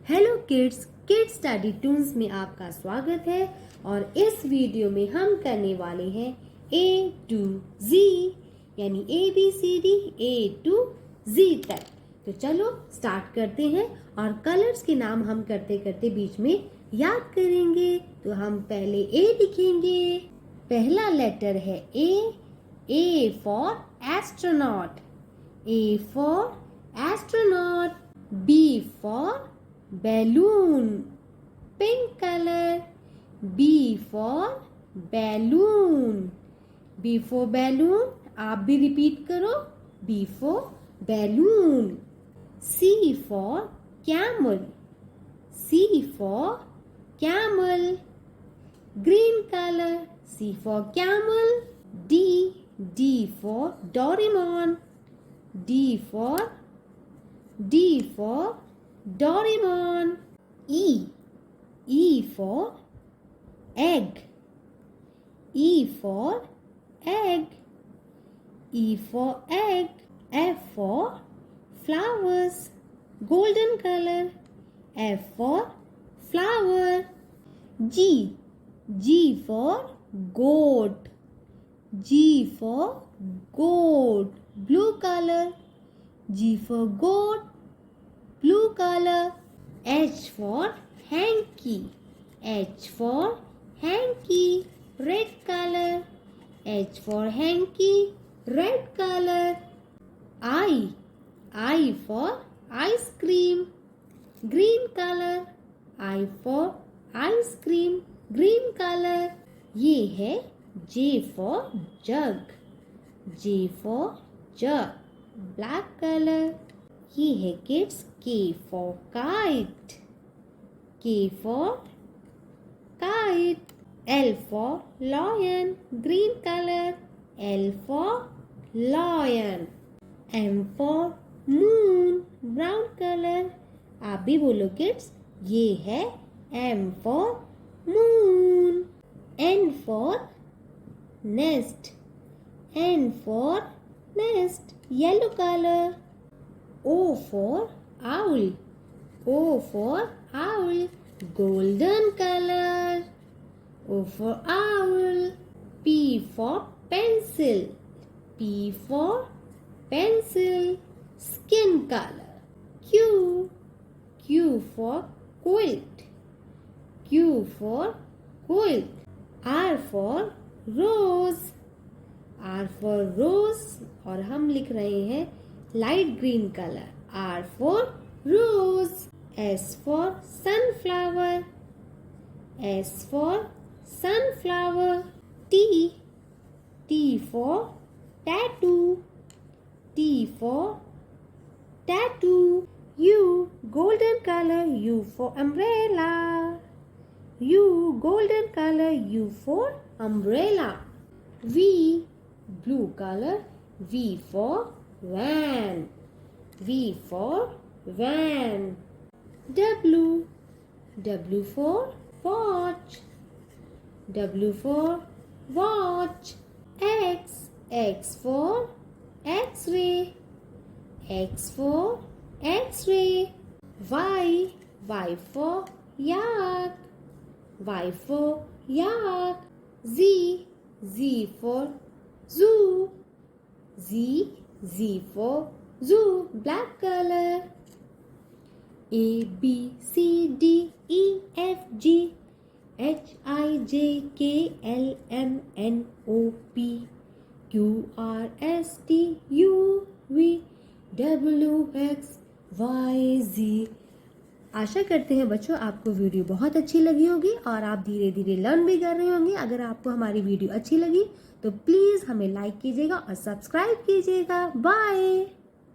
Hello kids, kids study Toons में आपका स्वागत है। और इस वीडियो में हम करने वाले हैं A to Z, यानी ABCD A to Z तक। तो चलो स्टार्ट करते हैं और कलर्स के नाम हम करते करते बीच में याद करेंगे। तो हम पहले A लिखेंगे। पहला लेटर है A for astronaut, A for astronaut. B for balloon, pink color. B for balloon, B for balloon. आप भी रिपीट करो, B for balloon. C for camel, C for camel, green color. C for camel. D for Doraemon, D for Doraemon. E for egg, E for egg, E for egg. F for flowers, golden color. F for flower. G for goat, G for goat, blue color. G for goat, blue color. H for hanky, H for hanky, red color. H for hanky, red color. I for ice cream, green color. I for ice cream, green color. ये है J for jug, J for jug, black color. ये है kids K for kite, K for kite. L for lion, green color. L for lion. M for moon, brown color. आप भी बोलो kids, ये है M for moon. N for nest, N for nest, yellow color. O for owl, O for owl, golden color. O for owl. P for pencil, P for pencil, skin color. Q for quilt, Q for quilt. R for rose, R for rose, और हम लिख रहे हैं light green colour, R for rose. S for sunflower, S for sunflower. T for tattoo, T for tattoo. U golden color, U for umbrella, U golden color, U for umbrella. V blue color, V for van, V for van. W for watch, W for watch. X for x-ray, X for x-ray. Y for yak, Y for yak. Z for zoo, Z for zoo, black color. A B C D E F G H I J K L M N O P Q R S T U V W X Y Z। आशा करते हैं बच्चों आपको video बहुत अच्छी लगी होगी और आप धीरे धीरे लर्न भी कर रहे होंगे। अगर आपको हमारी वीडियो अच्छी लगी तो प्लीज़ हमें लाइक कीजिएगा और सब्सक्राइब कीजिएगा। बाय।